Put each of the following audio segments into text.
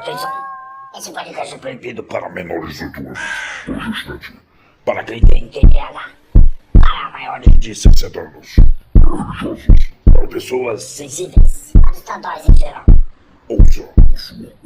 Atenção, esse podcast é proibido para menores de 18 anos, justamente para quem tem TDAH, para maiores de 60 anos, religiosos, para pessoas sensíveis, assustadores em geral. Ouça a sua.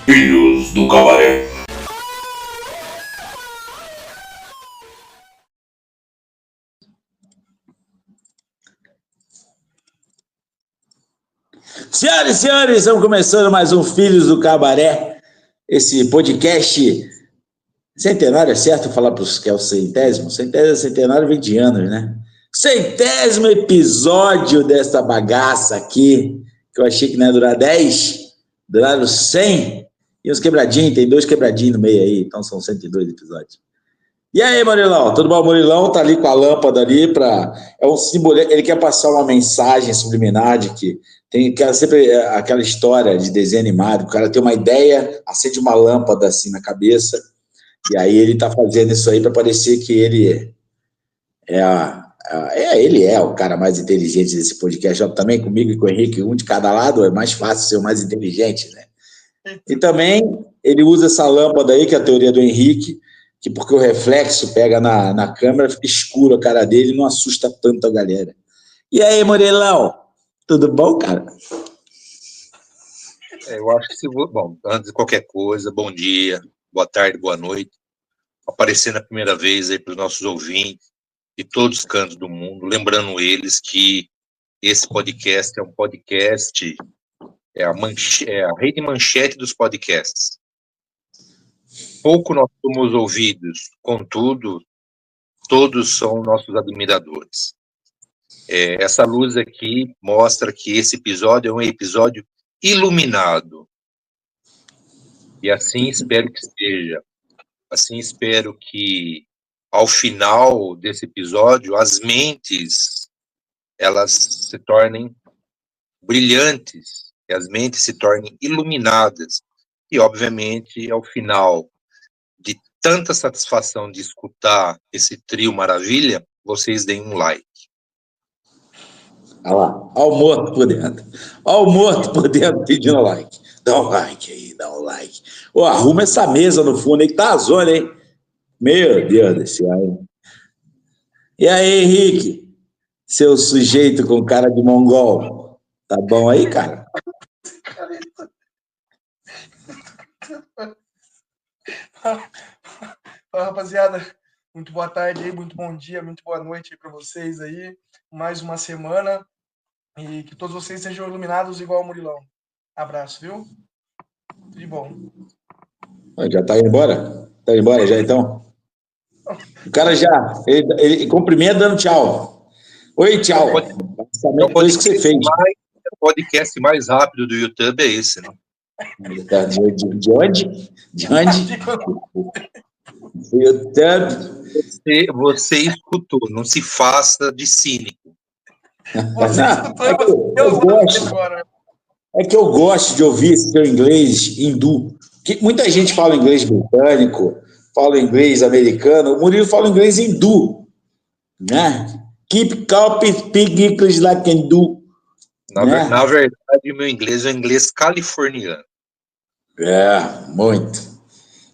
Filhos do Cabaré. Senhoras e senhores, estamos começando mais um Filhos do Cabaré, esse podcast centenário, é certo falar para os que é o centésimo? Centenário vem de anos, né? Centésimo episódio dessa bagaça aqui, que eu achei que não ia durar 10, duraram 100, e uns quebradinhos, tem 2 quebradinhos no meio aí, então são 102 episódios. E aí, Murilão, tudo bom? O Murilão tá ali com a lâmpada ali é um símbolo, ele quer passar uma mensagem subliminar de que tem sempre aquela história de desenho animado, o cara tem uma ideia, acende uma lâmpada assim na cabeça, e aí ele tá fazendo isso aí para parecer que ele ele é o cara mais inteligente desse podcast, também comigo e com o Henrique, um de cada lado, é mais fácil ser o mais inteligente, né? E também ele usa essa lâmpada aí, que é a teoria do Henrique, que porque o reflexo pega na câmera, fica escuro a cara dele e não assusta tanto a galera. E aí, Murilão? Tudo bom, cara? Eu acho que bom, antes de qualquer coisa, bom dia, boa tarde, boa noite. Aparecendo a primeira vez aí para os nossos ouvintes de todos os cantos do mundo, lembrando eles que esse podcast é um podcast, é a rede manchete dos podcasts. Pouco nós somos ouvidos, contudo, todos são nossos admiradores. Essa luz aqui mostra que esse episódio é um episódio iluminado. E assim espero que seja. Assim espero que, ao final desse episódio, as mentes, elas se tornem brilhantes, que as mentes se tornem iluminadas. E, obviamente, ao final de tanta satisfação de escutar esse trio maravilha, vocês deem um like. Olha lá, olha o morto por dentro. Olha o morto por dentro pedindo like. Dá um like aí, dá um like. Ô, arruma essa mesa no fundo aí que tá a zona, hein? Meu Deus do céu. E aí, Henrique? Seu sujeito com cara de mongol. Tá bom aí, cara? Fala, rapaziada. Muito boa tarde aí, muito bom dia, muito boa noite aí para vocês aí. Mais uma semana e que todos vocês sejam iluminados igual o Murilão. Abraço, viu? Tudo de bom. Já tá indo embora? Tá indo embora já, então? O cara já, ele cumprimenta dando tchau. Oi, tchau. Foi isso que você fez. O podcast mais rápido do YouTube é esse, né? De onde? De onde? YouTube. Você escutou, não se faça de cínico. Você escutou, eu gosto agora. É que eu gosto de ouvir esse teu inglês hindu. Muita gente fala inglês britânico, fala inglês americano. O Murilo fala inglês hindu, né? Keep copy, speak English like hindu. Na verdade, meu inglês é inglês californiano. Muito.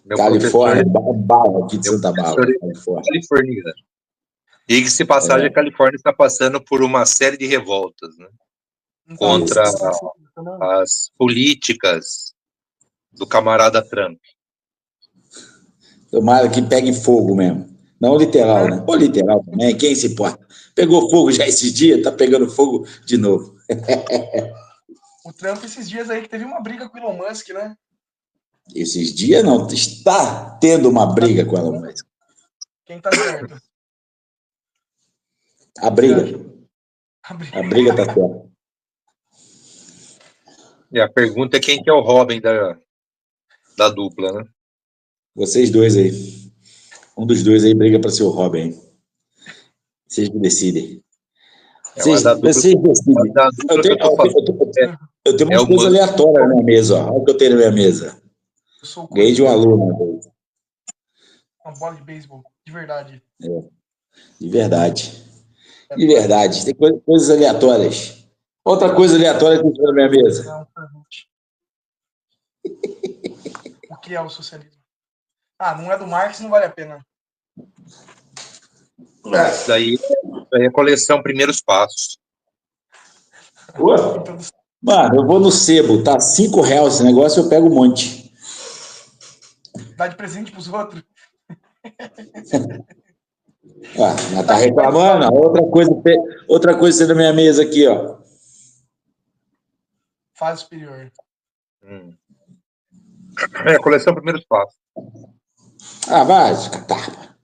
Meu Califórnia, bala aqui de Santa Bárbara, Califórnia. Diga-se passagem, a Califórnia está passando por uma série de revoltas, né? Contra as políticas do camarada Trump. Tomara que pegue fogo mesmo. Não literal, né? Ou literal também, quem se importa? Pegou fogo já esses dias, tá pegando fogo de novo. O Trump esses dias aí que teve uma briga com o Elon Musk, né? Esses dias não, está tendo uma briga com o Elon Musk. Quem tá certo? A briga. A briga tá certa. E a pergunta é quem que é o Robin da dupla, né? Vocês dois aí. Um dos dois aí briga para ser o Robin. Vocês que decidem. Vocês decidem. Eu tenho umas coisas aleatórias na minha mesa. Ó. Olha o que eu tenho na minha mesa. Ganhei de um aluno. Uma bola de beisebol, de verdade. De verdade. De verdade. Tem coisas aleatórias. Outra coisa aleatória que eu tenho na minha mesa. O que é o socialismo? Não é do Marx, não vale a pena. Isso daí é coleção Primeiros Passos. Mano, eu vou no sebo, tá R$5 esse negócio, eu pego um monte. Dá de presente pros outros. Mas tá reclamando? Outra coisa na minha mesa aqui, ó. Fase superior. É, coleção Primeiros Passos. Vai, catar.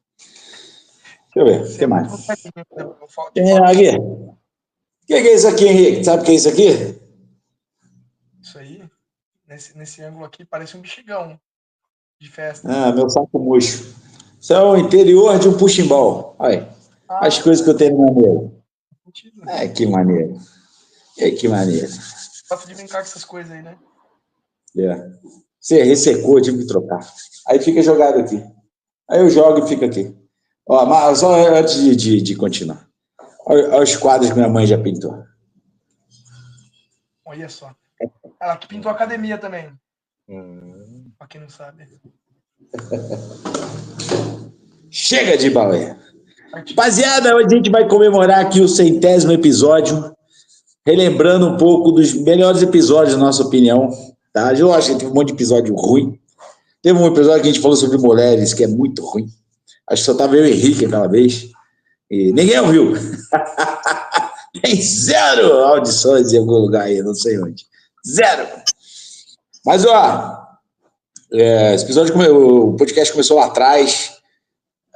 Deixa eu ver, o que mais? O que é isso aqui, Henrique? Sabe o que é isso aqui? Isso aí, nesse ângulo aqui, parece um bexigão de festa. Meu saco murcho. Isso é o interior de um puximbol. Olha, as coisas que eu tenho na minha mesa. Que maneiro. Que maneiro. Gosta de brincar com essas coisas aí, né? Você ressecou, eu tive que trocar. Aí fica jogado aqui. Aí eu jogo e fica aqui. Ó, mas só antes de continuar. Olha os quadros que minha mãe já pintou. Olha só. Ela que pintou a academia também. Pra quem não sabe. Chega de balé. Rapaziada, hoje a gente vai comemorar aqui o 100º episódio, relembrando um pouco dos melhores episódios, na nossa opinião. Tá? Eu acho que teve um monte de episódio ruim. Teve um episódio que a gente falou sobre mulheres, que é muito ruim. Acho que só tava eu e o Henrique aquela vez. E ninguém ouviu. Tem 0 audições em algum lugar aí, não sei onde. 0. Mas, esse episódio, o podcast começou lá atrás.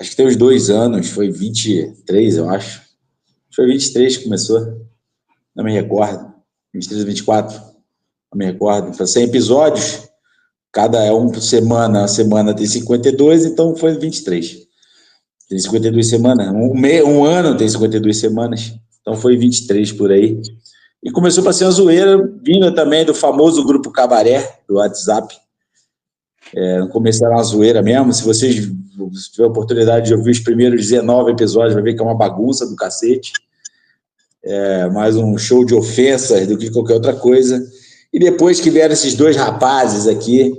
Acho que tem uns 2 anos. Foi 23, eu acho. Foi 23 que começou. Não me recordo. 23 ou 24. Não me recordo. Foi 100 episódios. Cada um por semana. A semana tem 52, então foi 23. Tem 52 semanas. Um ano tem 52 semanas. Então foi 23 por aí. E começou para ser uma zoeira, vinda também do famoso grupo Cabaré, do WhatsApp. No começo era uma zoeira mesmo. Se vocês tiverem a oportunidade de ouvir os primeiros 19 episódios, vai ver que é uma bagunça do cacete. Mais um show de ofensas do que qualquer outra coisa. E depois que vieram esses 2 rapazes aqui,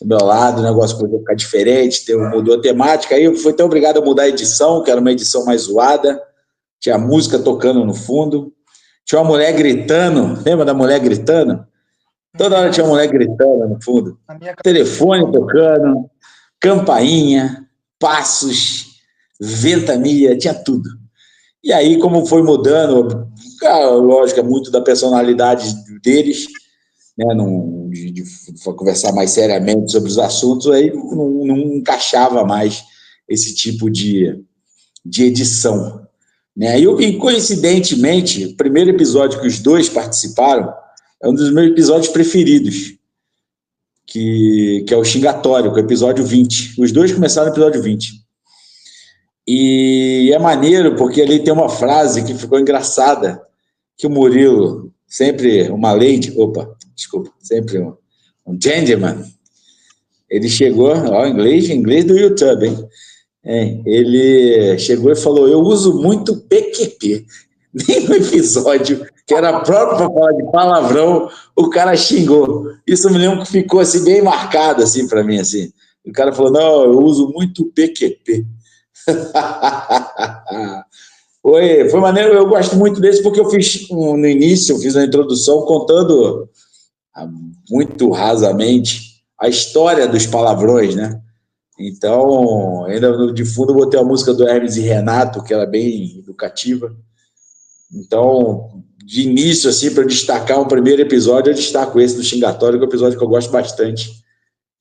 do meu lado, o negócio começou a ficar diferente, mudou a temática, aí eu fui até obrigado a mudar a edição, que era uma edição mais zoada, tinha música tocando no fundo, tinha uma mulher gritando, lembra da mulher gritando? Toda hora tinha uma mulher gritando no fundo, telefone tocando, campainha, passos, ventania, tinha tudo. E aí, como foi mudando, lógico, é muito da personalidade deles, né, de conversar mais seriamente sobre os assuntos, aí não encaixava mais esse tipo de edição. Né? E coincidentemente, o primeiro episódio que os 2 participaram é um dos meus episódios preferidos, que é o Xingatório, que é o episódio 20. Os 2 começaram no episódio 20. E é maneiro, porque ali tem uma frase que ficou engraçada, que o Murilo, sempre uma lady, sempre um gentleman, ele chegou, inglês do YouTube, hein? Ele chegou e falou, eu uso muito PQP. Nem no episódio, que era próprio para falar de palavrão, o cara xingou. Isso eu me lembro que ficou assim, bem marcado assim, para mim. Assim. O cara falou, não, eu uso muito PQP. Foi maneiro, eu gosto muito desse, porque eu fiz no início, eu fiz a introdução contando muito rasamente a história dos palavrões, né? Então, ainda de fundo eu botei a música do Hermes e Renato, que era bem educativa. Então, de início, assim, para destacar um primeiro episódio, eu destaco esse do Xingatório, que é um episódio que eu gosto bastante.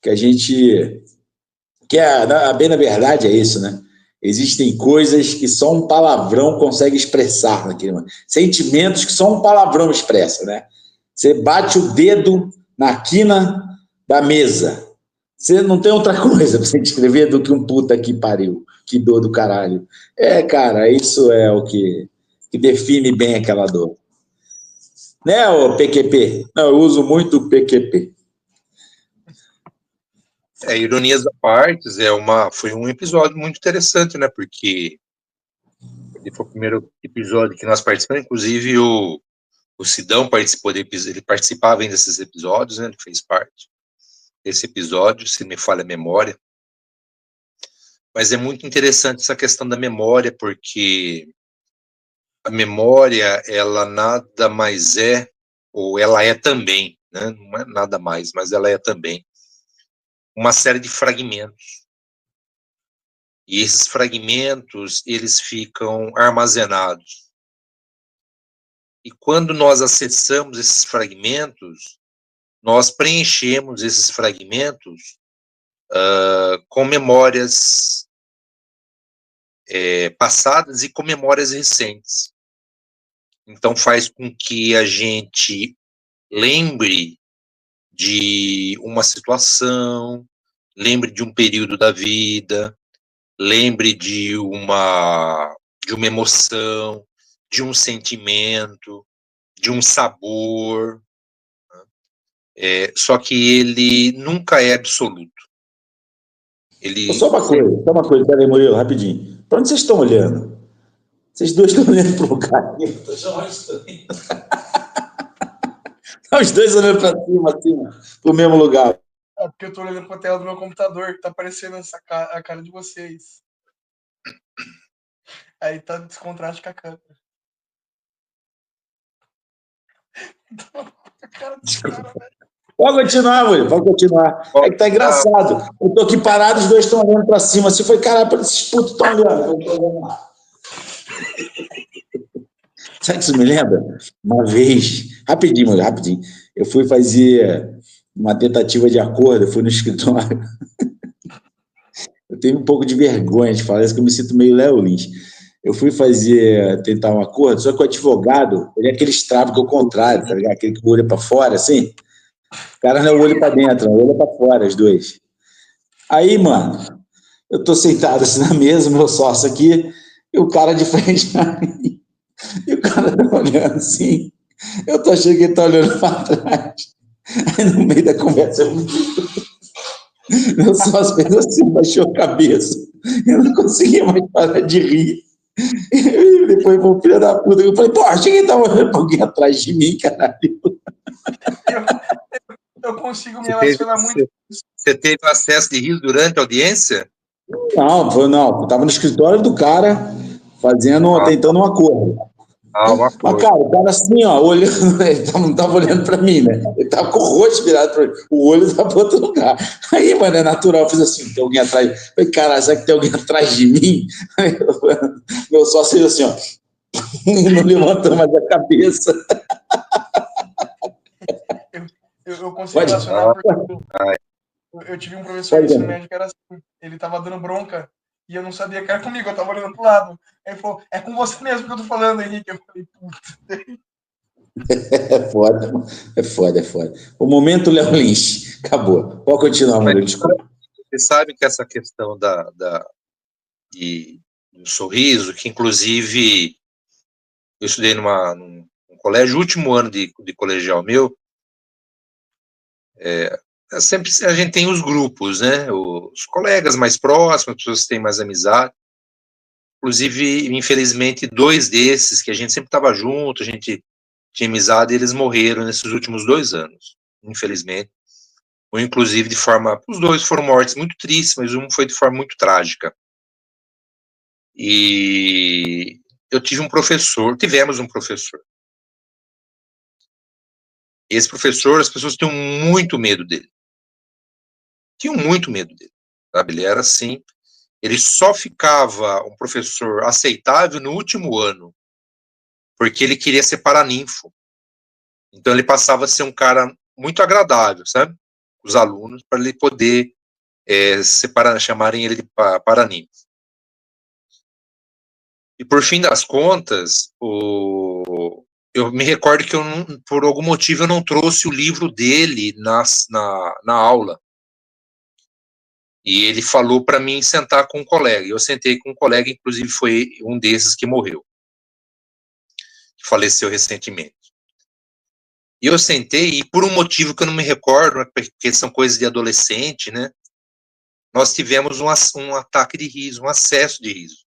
Que a gente... bem na verdade é isso, né? Existem coisas que só um palavrão consegue expressar naquele momento. Sentimentos que só um palavrão expressa, né? Você bate o dedo na quina da mesa. Você não tem outra coisa para você descrever do que um puta que pariu, que dor do caralho. Cara, isso é o que define bem aquela dor. Né, o PQP? Não, eu uso muito o PQP. Ironias à parte, foi um episódio muito interessante, né? Porque ele foi o primeiro episódio que nós participamos, inclusive o Sidão participou ele participava ainda desses episódios, né? Ele fez parte desse episódio, se me falha a memória. Mas é muito interessante essa questão da memória, porque a memória, ela nada mais é, ou ela é também, né? Não é nada mais, mas ela é também uma série de fragmentos. E esses fragmentos, eles ficam armazenados. E quando nós acessamos esses fragmentos, nós preenchemos esses fragmentos com memórias passadas e com memórias recentes. Então faz com que a gente lembre de uma situação, lembre de um período da vida, lembre de uma emoção, de um sentimento, de um sabor, só que ele nunca é absoluto. Só uma coisa, peraí, Murilo, rapidinho. Para onde vocês estão olhando? Vocês dois estão olhando para o lugar. Os dois olhando para cima, para o mesmo lugar. Porque eu estou olhando para a tela do meu computador, que está aparecendo a cara de vocês. Aí tá descontraste com a câmera. Pode continuar, Murilo, pode continuar. É que tá engraçado. Eu tô aqui parado, os dois estão olhando para cima. Assim, foi, caralho, esses putos estão olhando. Sabe o que isso me lembra? Uma vez, rapidinho, eu fui fazer uma tentativa de acordo, eu fui no escritório. Eu tenho um pouco de vergonha de falar isso, que eu me sinto meio Léo Lins. Eu fui tentar um acordo, só que o advogado, ele é aquele estrabo que é o contrário, tá ligado? Aquele que o olho é para fora, assim. O cara não é o olho para dentro, o olho é para fora, os dois. Aí, mano, eu tô sentado assim na mesa, meu sócio aqui, e o cara de frente pra mim. E o cara tá olhando assim. Eu tô achando que ele tá olhando para trás. Aí no meio da conversa, meu sócio fez assim, baixou a cabeça. Eu não conseguia mais parar de rir. E depois, pô, filho da puta, eu falei, pô, achei que ele tava olhando pra alguém atrás de mim, caralho. Eu consigo me relacionar muito. Você teve acesso de riso durante a audiência? Não. Eu tava no escritório do cara, tentando um acordo. Mas, cara, o cara assim, ó, olhando, ele não tava olhando pra mim, né? Ele tava com o rosto virado pra mim, o olho tava pra outro lugar. Aí, mano, é natural, eu fiz assim, tem alguém atrás. Eu falei, cara, será que tem alguém atrás de mim? Aí, meu sócio fez assim, ó, e não levantou mais a cabeça. Eu consigo relacionar porque eu tive um professor de ensino médio que era assim, ele tava dando bronca e eu não sabia que era comigo, eu tava olhando pro lado. Aí ele falou, é com você mesmo que eu tô falando, Henrique. Eu falei, puta. É foda. O momento Léo Lins, acabou. Pode continuar, Murilo, desculpa. Você sabe que essa questão do sorriso, que inclusive eu estudei num colégio, último ano de colegial meu, sempre a gente tem os grupos, né? Os colegas mais próximos, as pessoas que têm mais amizade. Inclusive, infelizmente, 2 desses que a gente sempre estava junto, a gente tinha amizade, eles morreram nesses últimos 2 anos, infelizmente. Ou inclusive os 2 foram mortes muito tristes, mas um foi de forma muito trágica. E tivemos um professor. Esse professor, as pessoas tinham muito medo dele. Sabe? Ele era assim, ele só ficava um professor aceitável no último ano, porque ele queria ser paraninfo. Então ele passava a ser um cara muito agradável, sabe? Os alunos, para ele poder chamarem ele de paraninfo. E por fim das contas, eu me recordo que por algum motivo eu não trouxe o livro dele na aula. E ele falou para mim sentar com um colega. Eu sentei com um colega, inclusive foi um desses que morreu, que faleceu recentemente. E eu sentei, e por um motivo que eu não me recordo, porque são coisas de adolescente, né? Nós tivemos um ataque de riso, um acesso de riso.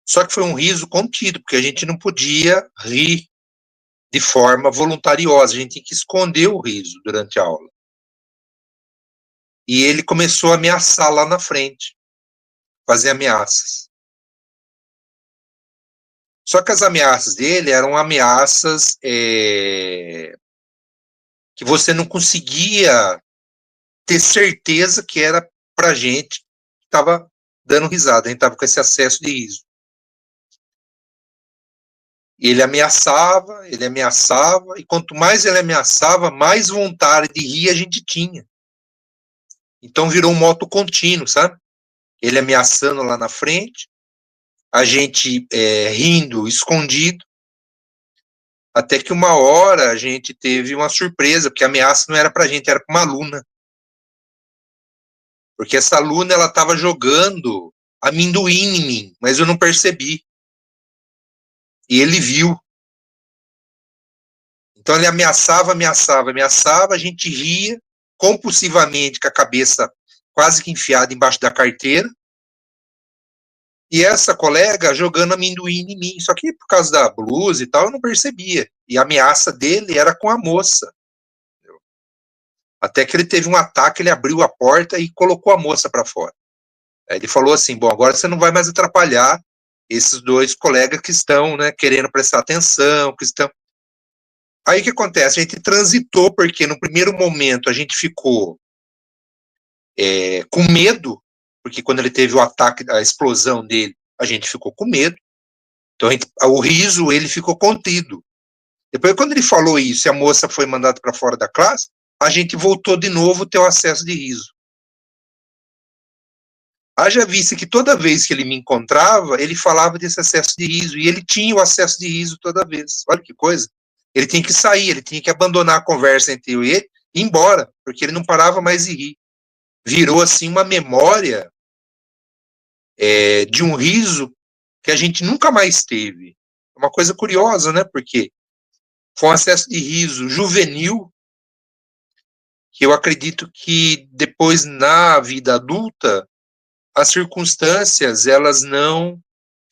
Só que foi um riso contido, porque a gente não podia rir de forma voluntariosa, a gente tinha que esconder o riso durante a aula. E ele começou a ameaçar lá na frente, fazer ameaças. Só que as ameaças dele eram ameaças que você não conseguia ter certeza que era pra gente que estava dando risada, a gente estava com esse acesso de riso. E ele ameaçava, e quanto mais ele ameaçava, mais vontade de rir a gente tinha. Então virou um moto contínuo, sabe? Ele ameaçando lá na frente, a gente rindo, escondido, até que uma hora a gente teve uma surpresa, porque a ameaça não era pra gente, era pra uma aluna. Porque essa aluna, ela estava jogando amendoim em mim, mas eu não percebi. E ele viu. Então ele ameaçava, a gente ria compulsivamente, com a cabeça quase que enfiada embaixo da carteira, e essa colega jogando amendoim em mim, só que por causa da blusa e tal, eu não percebia, e a ameaça dele era com a moça, entendeu? Até que ele teve um ataque, ele abriu a porta e colocou a moça para fora. Aí ele falou assim, bom, agora você não vai mais atrapalhar esses dois colegas que estão, né, querendo prestar atenção, que estão... Aí o que acontece? A gente transitou, porque no primeiro momento a gente ficou com medo, porque quando ele teve o ataque, a explosão dele, a gente ficou com medo. Então o riso, ele ficou contido. Depois, quando ele falou isso e a moça foi mandada para fora da classe, a gente voltou de novo a ter o acesso de riso. Haja vista que toda vez que ele me encontrava, ele falava desse acesso de riso, e ele tinha o acesso de riso toda vez. Olha que coisa. Ele tinha que sair, ele tinha que abandonar a conversa entre eu e ele e ir embora, porque ele não parava mais de rir. Virou, assim, uma memória de um riso que a gente nunca mais teve. Uma coisa curiosa, né? Porque foi um acesso de riso juvenil, que eu acredito que depois, na vida adulta, as circunstâncias, elas não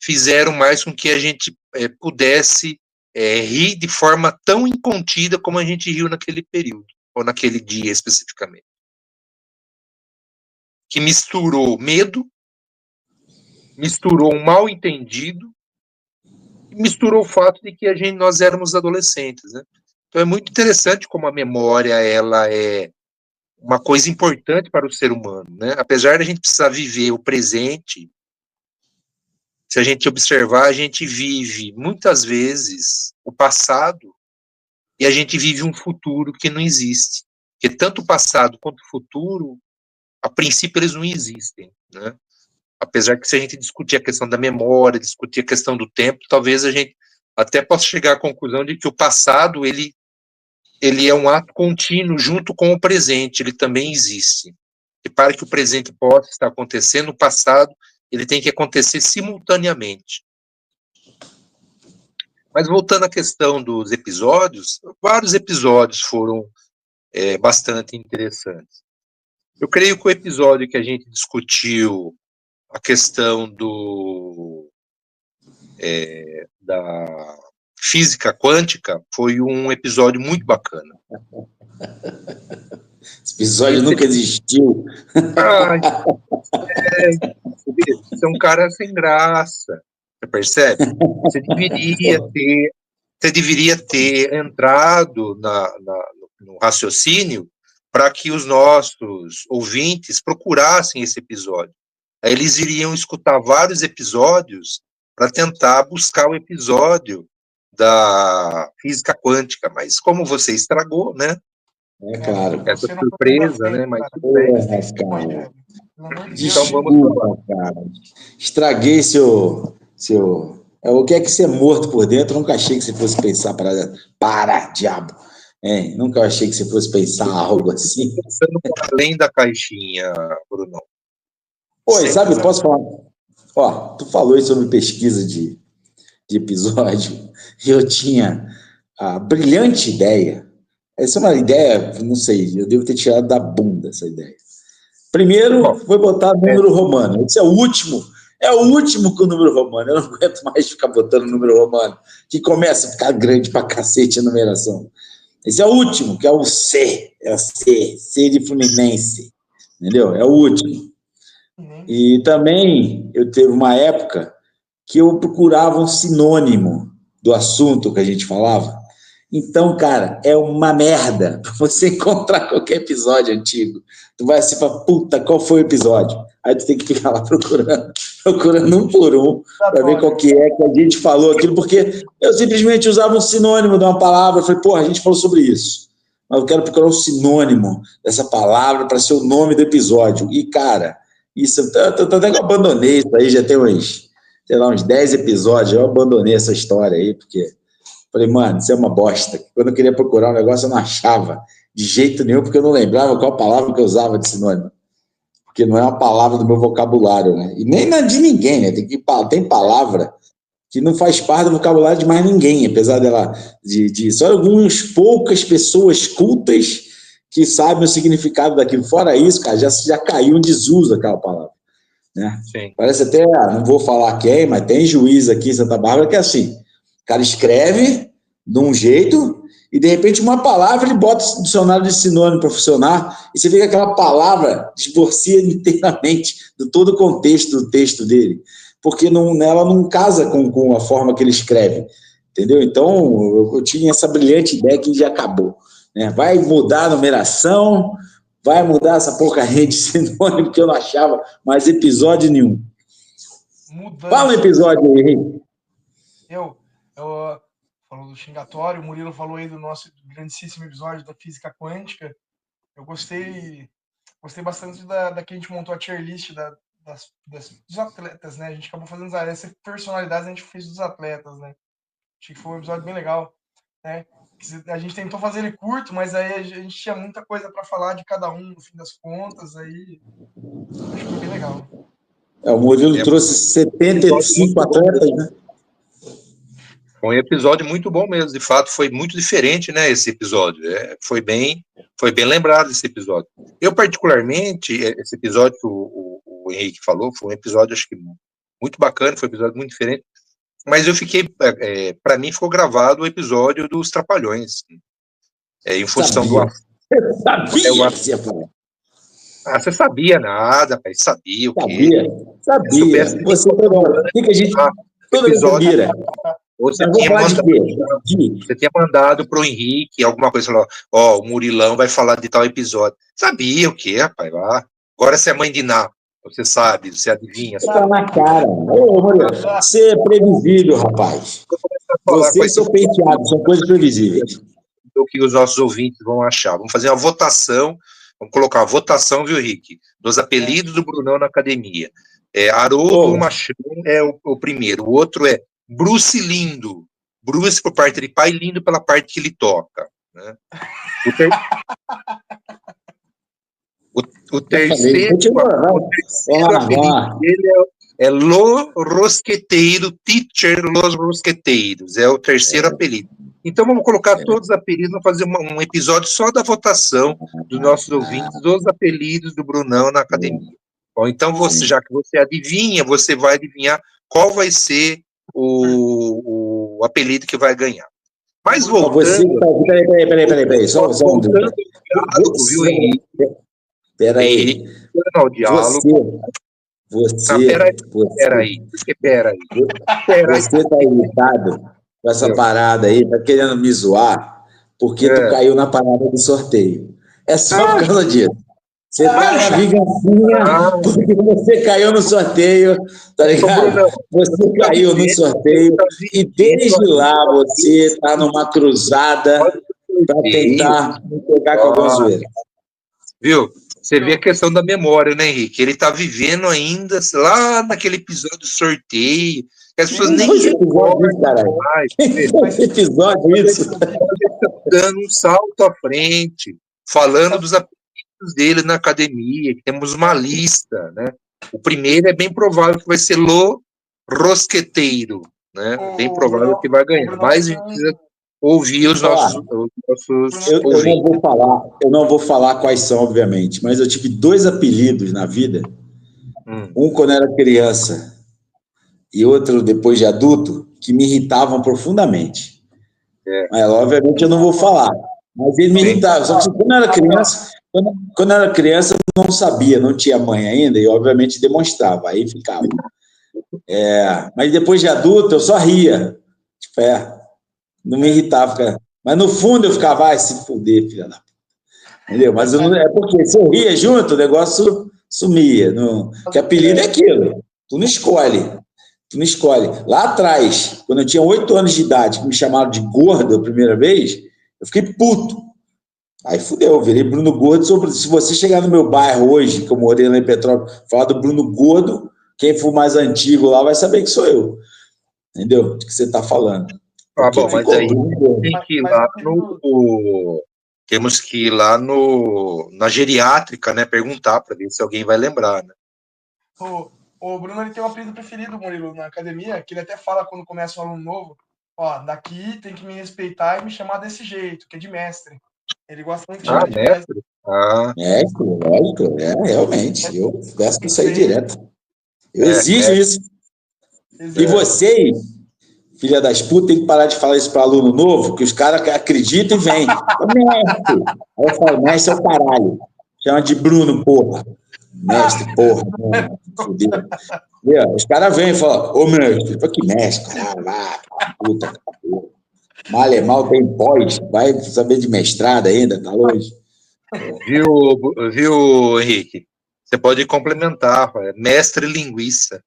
fizeram mais com que a gente pudesse rir de forma tão incontida como a gente riu naquele período, ou naquele dia especificamente. Que misturou medo, misturou um mal entendido, e misturou o fato de que nós éramos adolescentes, né? Então é muito interessante como a memória, ela é uma coisa importante para o ser humano, né? Apesar de a gente precisar viver o presente, se a gente observar, a gente vive, muitas vezes, o passado, e a gente vive um futuro que não existe. Porque tanto o passado quanto o futuro, a princípio, eles não existem, né? Apesar que se a gente discutir a questão da memória, discutir a questão do tempo, talvez a gente até possa chegar à conclusão de que o passado, ele é um ato contínuo junto com o presente, ele também existe. E para que o presente possa estar acontecendo, o passado, ele tem que acontecer simultaneamente. Mas voltando à questão dos episódios, vários episódios foram bastante interessantes. Eu creio que o episódio que a gente discutiu a questão da física quântica foi um episódio muito bacana. Esse episódio nunca existiu. Você é um cara sem graça, você percebe? Você deveria ter entrado no raciocínio para que os nossos ouvintes procurassem esse episódio. Aí eles iriam escutar vários episódios para tentar buscar o episódio da física quântica, mas como você estragou, né? Claro. Essa surpresa, né? Mas tudo bem. Pelo amor de Deus. Desculpa, cara. Estraguei seu... O que é que você é morto por dentro? Eu nunca achei que você fosse pensar para, diabo. Nunca achei que você fosse pensar algo assim. Pensando além da caixinha, Bruno. Oi, sabe, posso falar? Ó, tu falou aí sobre pesquisa de episódio, e eu tinha a brilhante ideia. Essa é uma ideia, não sei, eu devo ter tirado da bunda essa ideia. Primeiro, foi botar número romano. Esse é o último com o número romano. Eu não aguento mais ficar botando número romano, que começa a ficar grande pra cacete a numeração. Esse é o último, que é o C. É o C de Fluminense. Entendeu? É o último. E também, eu teve uma época que eu procurava um sinônimo do assunto que a gente falava. Então, cara, é uma merda pra você encontrar qualquer episódio antigo. Tu vai assim, pra puta, qual foi o episódio? Aí tu tem que ficar lá procurando um por um, para ver qual que a gente falou aquilo, porque eu simplesmente usava um sinônimo de uma palavra, eu falei, porra, a gente falou sobre isso, mas eu quero procurar um sinônimo dessa palavra para ser o nome do episódio. E, cara, isso, até que eu abandonei isso aí, já tem uns 10 episódios, eu abandonei essa história aí, porque falei, mano, isso é uma bosta. Quando eu queria procurar um negócio, eu não achava de jeito nenhum, porque eu não lembrava qual palavra que eu usava de sinônimo. Porque não é uma palavra do meu vocabulário, né? E nem na de ninguém, né? Tem palavra que não faz parte do vocabulário de mais ninguém, apesar dela de só algumas poucas pessoas cultas que sabem o significado daquilo. Fora isso, cara, já caiu em desuso aquela palavra, né? Sim. Parece até, não vou falar quem, mas tem juiz aqui em Santa Bárbara que é assim, o cara escreve de um jeito e, de repente, uma palavra ele bota no dicionário de sinônimo para funcionar e você vê que aquela palavra divorcia inteiramente de todo o contexto do texto dele, porque ela não casa com a forma que ele escreve, entendeu? Então, eu tinha essa brilhante ideia que já acabou, né? Vai mudar a numeração, vai mudar essa porcaria de sinônimo que eu não achava mais episódio nenhum. Fala um episódio aí, Henrique. Eu falou do xingatório, o Murilo falou aí do nosso grandíssimo episódio da física quântica. Eu gostei bastante da que a gente montou a tier list dos atletas, né? A gente acabou fazendo essa personalidade, a gente fez dos atletas, né? Achei que foi um episódio bem legal, né? A gente tentou fazer ele curto, mas aí a gente tinha muita coisa para falar de cada um, no fim das contas, aí acho que foi bem legal. O Murilo trouxe 75 atletas, né? Foi um episódio muito bom mesmo, de fato, foi muito diferente, né, esse episódio, foi bem lembrado esse episódio. Eu, particularmente, esse episódio que o Henrique falou, foi um episódio, acho que, muito bacana, foi um episódio muito diferente, mas eu fiquei, para mim, ficou gravado o episódio dos Trapalhões, em função do... Eu sabia que você ia falar. Ah, você sabia nada, pai, sabia o quê? Sabia. Você toda que a gente... Toda episódio... Você tinha mandado para o Henrique alguma coisa, falou, o Murilão vai falar de tal episódio. Sabia o quê, rapaz? Agora você é mãe de Ná, você sabe, você adivinha. Tá na cara. Ô, Murilo, você é previsível, rapaz. Você e seu penteado, são coisas previsíveis. O que os nossos ouvintes vão achar. Vamos fazer uma votação, vamos colocar uma votação, viu, Henrique? Dos apelidos do Brunão na academia. Haroldo Machão é o primeiro, o outro é Bruce Lindo. Bruce por parte de pai, Lindo pela parte que ele toca, né? O terceiro apelido dele é Los Rosqueteiros, Teacher Los Rosqueteiros, é o terceiro apelido. Então vamos colocar todos os apelidos, vamos fazer um episódio só da votação dos nossos ouvintes, dos apelidos do Brunão na academia. Bom, então já que você adivinha, você vai adivinhar qual vai ser o apelido que vai ganhar. Mas voltando... Peraí, só um diálogo, viu, Henrique? Peraí. Peraí. Você tá irritado com essa parada aí, tá querendo me zoar, porque tu caiu na parada do sorteio. É só por causa disso. Você tá na vingancinha porque você caiu no sorteio, tá ligado? Você caiu no sorteio e desde lá você tá numa cruzada para tentar me pegar com alguma zoeira. Viu? Você vê a questão da memória, né, Henrique? Ele tá vivendo ainda lá naquele episódio do sorteio, que as pessoas nem recordam mais. Que episódio isso? Dando um salto à frente, falando dos apelidos dele na academia, que temos uma lista, né? O primeiro é bem provável que vai ser Lo Rosqueteiro, né? Bem provável que vai ganhar. Mas a gente precisa ouvir os nossos ouvintes. Eu não vou falar quais são, obviamente, mas eu tive 2 apelidos na vida. Um quando era criança e outro depois de adulto, que me irritavam profundamente. Mas, obviamente, eu não vou falar. Mas ele me irritava. Só que quando eu era criança, eu não sabia, não tinha mãe ainda, e obviamente demonstrava, aí ficava. Mas depois de adulto, eu só ria. Tipo, não me irritava. Cara. Mas no fundo eu ficava, vai se fuder, filha da puta. Entendeu? Mas é porque se eu ria junto, o negócio sumia. Porque apelido é aquilo. Tu não escolhe. Lá atrás, quando eu tinha 8 anos de idade, que me chamaram de gordo a primeira vez, eu fiquei puto. Aí fudeu, eu virei Bruno Gordo. Se você chegar no meu bairro hoje, que eu morei lá em Petrópolis, falar do Bruno Gordo, quem for mais antigo lá vai saber que sou eu. Entendeu? De que você está falando. Bom, mas aí temos que ir lá na geriátrica, né? Perguntar para ver se alguém vai lembrar, né? O Bruno, ele tem um apelido preferido, Murilo, na academia, que ele até fala quando começa um aluno novo, daqui tem que me respeitar e me chamar desse jeito, que é de mestre. Ele gosta muito de chamar de mestre. Mestre, lógico, realmente. Eu peço isso aí direto. Eu exijo isso. E vocês, filha das putas, tem que parar de falar isso para aluno novo, que os caras acreditam e vêm. Mestre. Aí eu falo, mestre é o caralho. Chama de Bruno, porra. Mestre, porra. Fudeu. Os caras vêm e falam, ô mestre, que mestre, caralho, puta, porra. Mal é mal, tem pós, vai saber de mestrado ainda, tá longe. Viu, Henrique? Você pode complementar, mestre linguiça.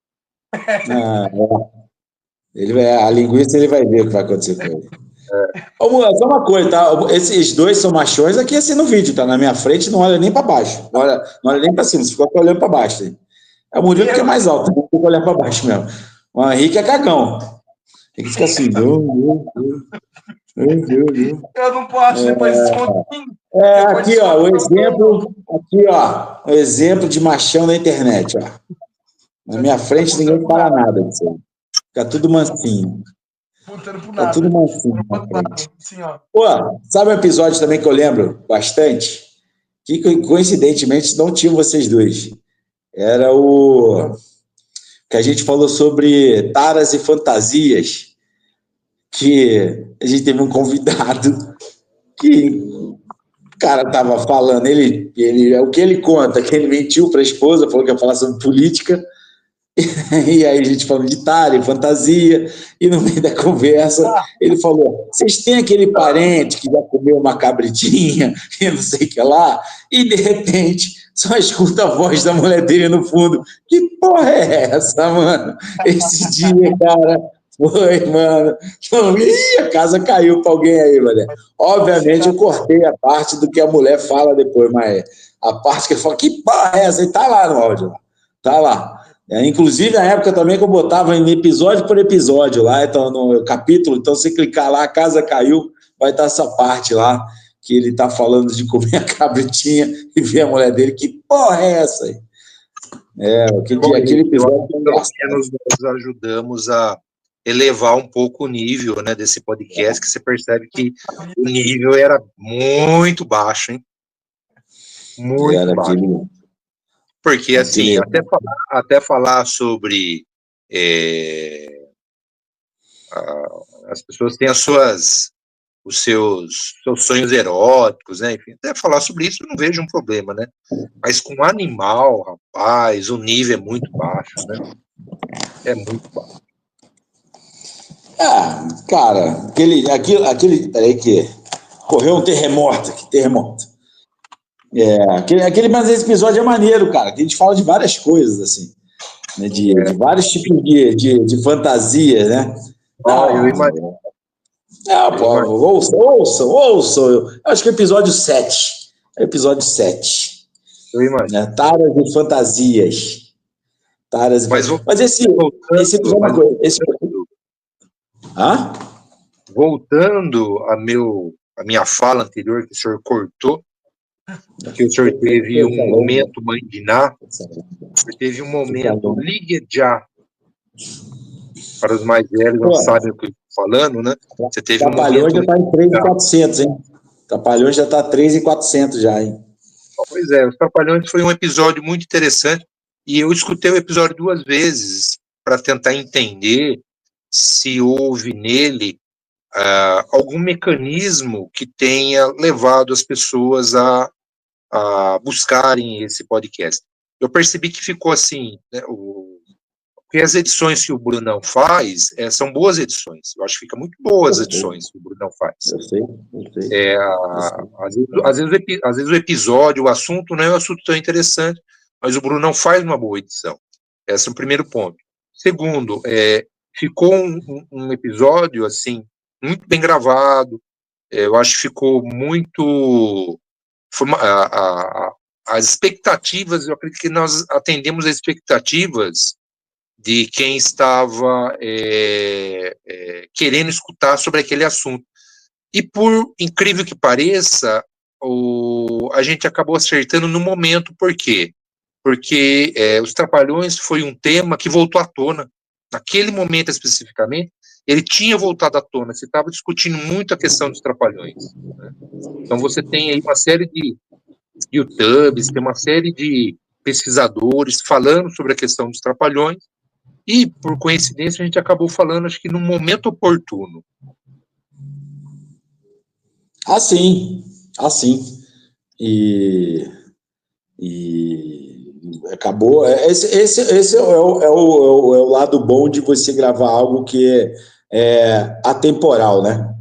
A linguiça ele vai ver o que vai acontecer com ele. Só uma coisa, tá? Esses 2 são machões aqui assim no vídeo, tá? Na minha frente, não olha nem para baixo, não olha nem para cima, você fica olhando para baixo. Hein? É o Murilo que é mais alto, não fica olhando para baixo mesmo. O Henrique é cagão. Tem que ficar assim, Eu não posso depois aqui, ó, o exemplo de machão na internet, ó. Na minha frente ninguém fala nada disso aí. Fica tudo mansinho. Fica tudo mansinho. Sim, ó. Sabe um episódio também que eu lembro bastante? Que coincidentemente não tinham vocês dois. Era o que a gente falou sobre taras e fantasias, que a gente teve um convidado que o cara tava falando, o que ele conta, que ele mentiu para a esposa, falou que ia falar sobre política, e aí a gente falou de tara e fantasia, e no meio da conversa ele falou, vocês têm aquele parente que já comeu uma cabritinha, e não sei o que lá, e de repente só escuta a voz da mulher dele no fundo, que porra é essa, mano? Esse dia, cara, foi, mano, a casa caiu pra alguém aí, mano. Obviamente eu cortei a parte do que a mulher fala depois, mas a parte que ele fala, que porra é essa? E tá lá no áudio, tá lá. Inclusive, na época também que eu botava em episódio por episódio lá, então, no capítulo, então você clicar lá, a casa caiu, vai estar essa parte lá, que ele tá falando de comer a cabritinha e ver a mulher dele, que porra é essa aí? Aquele episódio. Nós ajudamos a elevar um pouco o nível, né, desse podcast, que você percebe que o nível era muito baixo, hein? Muito baixo. Porque, assim, até falar sobre as pessoas têm os seus sonhos eróticos, né? Enfim, até falar sobre isso eu não vejo um problema, né? Mas com animal, rapaz, o nível é muito baixo, né? É muito baixo. Cara, peraí que correu um terremoto aqui, terremoto. Mas esse episódio é maneiro, cara, que a gente fala de várias coisas, assim, né, de vários tipos de fantasia, né? Eu imagino. Ouçam. Eu acho que é o episódio 7. É o episódio 7. Eu imagino. Né? Taras e fantasias. Taras e Mas fantasias. Mas esse episódio é uma coisa. Hã? Voltando a minha fala anterior, que o senhor cortou, que o senhor teve um momento Mãe de Ná, o senhor teve um momento Ligue Já, para os mais velhos não sabem o que eu estou falando, né? Você teve um Trapalhões momento... já está em 3.400, hein? Trapalhões já está 3.400 já, hein? Pois é, os Trapalhões foi um episódio muito interessante, e eu escutei o episódio 2 vezes para tentar entender se houve nele algum mecanismo que tenha levado as pessoas a buscarem esse podcast. Eu percebi que ficou assim, né, porque as edições que o Brunão faz são boas edições. Eu acho que fica muito boas as edições que o Brunão faz. Eu sei. Às vezes o episódio, o assunto não é um assunto tão interessante, mas o Brunão faz uma boa edição. Esse é o primeiro ponto. Segundo, ficou um episódio assim muito bem gravado. Eu acho que ficou muito... as expectativas, eu acredito que nós atendemos as expectativas de quem estava querendo escutar sobre aquele assunto. E por incrível que pareça, a gente acabou acertando no momento. Por quê? Porque os Trapalhões foi um tema que voltou à tona. Naquele momento especificamente, ele tinha voltado à tona. Você estava discutindo muito a questão dos Trapalhões, né? Então você tem aí uma série de YouTubes, tem uma série de pesquisadores falando sobre a questão dos Trapalhões, e, por coincidência, a gente acabou falando, acho que no momento oportuno. Assim. E acabou. Esse é o lado bom de você gravar algo que é atemporal, né?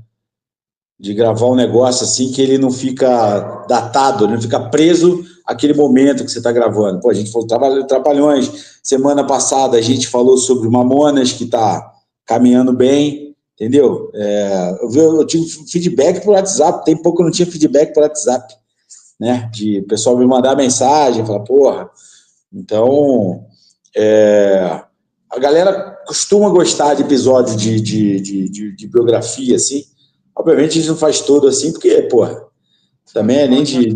De gravar um negócio assim que ele não fica datado, ele não fica preso àquele momento que você está gravando. Pô, a gente falou Trapalhões, semana passada a gente falou sobre o Mamonas, que está caminhando bem, entendeu? Eu tive feedback por WhatsApp, tem pouco que eu não tinha feedback por WhatsApp, né? De o pessoal me mandar mensagem, falar, porra. Então, a galera costuma gostar de episódio de biografia, assim. Obviamente a gente não faz todo assim, porque, porra, também é nem de.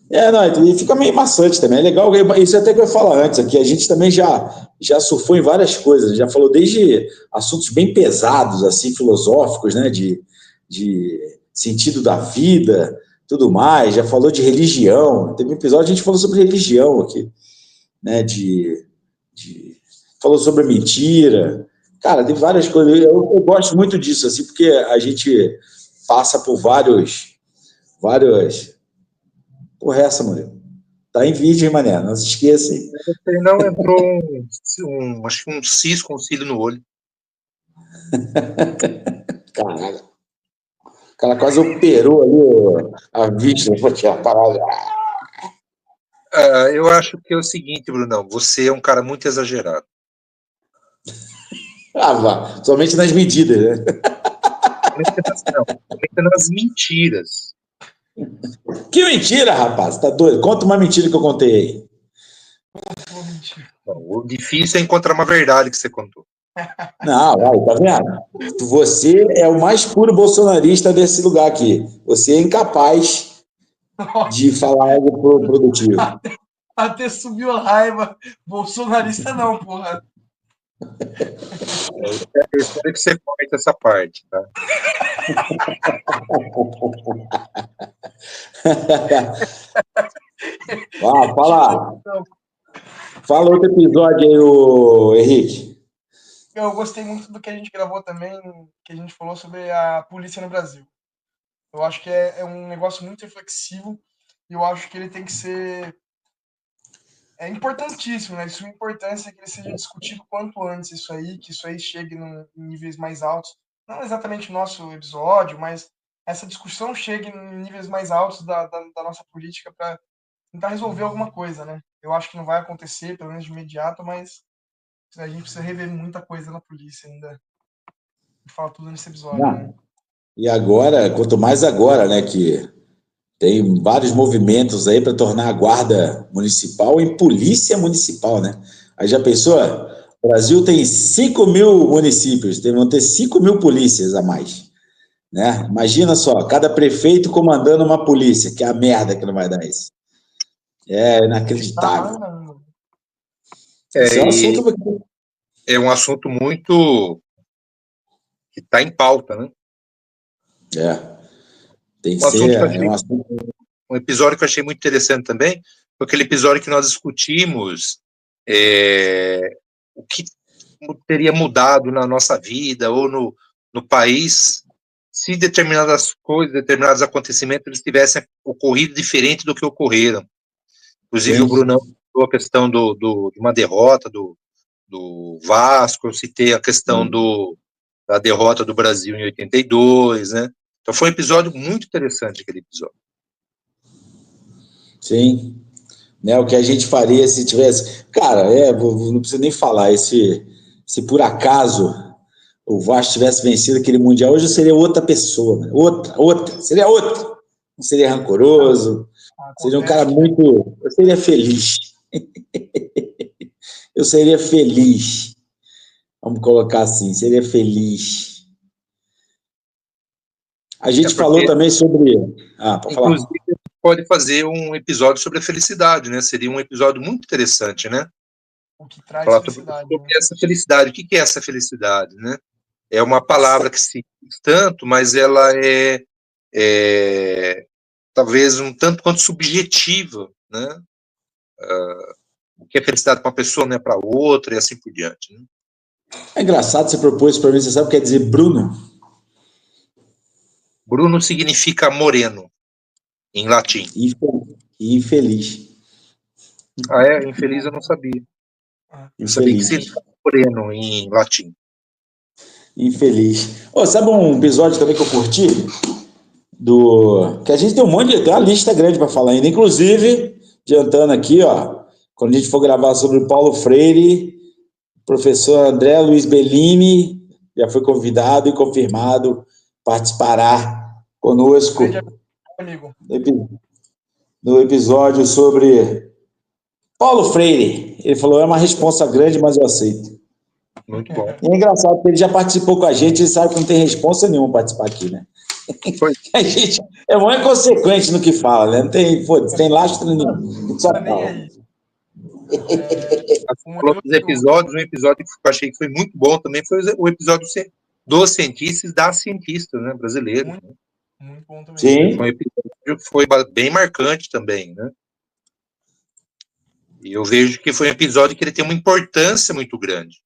Não, e fica meio maçante também. É legal, isso até que eu ia falar antes aqui. A gente também já surfou em várias coisas, já falou desde assuntos bem pesados, assim, filosóficos, né? De sentido da vida, tudo mais. Já falou de religião. Teve um episódio a gente falou sobre religião aqui, né? Falou sobre mentira. Cara, tem várias coisas. Eu gosto muito disso, assim, porque a gente passa por vários. Porra, essa, Murilo. Tá em vídeo, hein, mané? Não se esqueça, hein? Você não entrou acho que um cisco, um cílio no olho. Caralho. O cara quase operou ali a vista, vou tirar a parada. Eu acho que é o seguinte, Brunão, você é um cara muito exagerado. Vá. Somente nas medidas, né? Somente nas mentiras. Que mentira, rapaz. Tá doido? Conta uma mentira que eu contei aí. O difícil é encontrar uma verdade que você contou. Não, tá vendo? Você é o mais puro bolsonarista desse lugar aqui. Você é incapaz de falar algo produtivo. Até subiu a raiva. Bolsonarista não, porra. Eu espero que você corte essa parte, tá? Fala. Fala outro episódio aí, o Henrique. Eu gostei muito do que a gente gravou também, que a gente falou sobre a polícia no Brasil. Eu acho que é um negócio muito reflexivo e eu acho que ele tem que ser importantíssimo, né? De suma importância que ele seja discutido quanto antes isso aí, que isso aí chegue em níveis mais altos. Não exatamente o nosso episódio, mas essa discussão chegue em níveis mais altos da nossa política para tentar resolver alguma coisa, né? Eu acho que não vai acontecer, pelo menos de imediato, mas a gente precisa rever muita coisa na polícia ainda. Fala tudo nesse episódio, né? E agora, quanto mais agora, né, que Tem vários movimentos aí para tornar a guarda municipal em polícia municipal, né? Aí já pensou? O Brasil tem 5.000 municípios, vão ter 5.000 polícias a mais, né? Imagina só, cada prefeito comandando uma polícia, que é a merda que não vai dar isso. É inacreditável. Esse é um assunto... É um assunto muito que está em pauta, né? Tem que ser um assunto... Um episódio que eu achei muito interessante também foi aquele episódio que nós discutimos o que teria mudado na nossa vida ou no país se determinadas coisas, determinados acontecimentos eles tivessem ocorrido diferente do que ocorreram. Inclusive, o Brunão citou a questão de uma derrota do Vasco, eu citei a questão da derrota do Brasil em 82, né? Então foi um episódio muito interessante, aquele episódio. Sim. Né, o que a gente faria se tivesse... Cara, não precisa nem falar, se por acaso o Vasco tivesse vencido aquele Mundial, hoje eu seria outra pessoa, né? Seria outra. Não seria rancoroso, seria um cara muito... Eu seria feliz. Eu seria feliz. Vamos colocar assim, seria feliz. A gente falou também sobre... pode falar. Inclusive, pode fazer um episódio sobre a felicidade, né? Seria um episódio muito interessante, né? O que traz falar felicidade. Sobre essa felicidade. O que é essa felicidade, né? É uma palavra que se diz tanto, mas ela é talvez um tanto quanto subjetiva, né? O que é felicidade para uma pessoa não é para outra e assim por diante, né? É engraçado você propor isso para mim. Você sabe o que quer dizer Bruno? Bruno significa moreno, em latim. Infeliz. Infeliz eu não sabia. Eu Infeliz. sabia que significa moreno em latim. Infeliz. Sabe um episódio também que eu curti? Que a gente tem tem uma lista grande para falar ainda. Inclusive, adiantando aqui, quando a gente for gravar sobre o Paulo Freire, o professor André Luiz Bellini já foi convidado e confirmado, participará conosco no episódio sobre Paulo Freire. Ele falou, é uma responsa grande, mas eu aceito. Muito bom. E é engraçado, porque ele já participou com a gente, ele sabe que não tem responsa nenhuma participar aqui, né? A gente é muito inconsequente no que fala, né? Não tem, tem lastro nenhum. Só fala. Outros episódios, um episódio que eu achei que foi muito bom também foi o episódio dos cientistas, das cientistas, né, brasileiros. Muito bom também. Sim. Foi um episódio que foi bem marcante também, né? E eu vejo que foi um episódio que ele tem uma importância muito grande.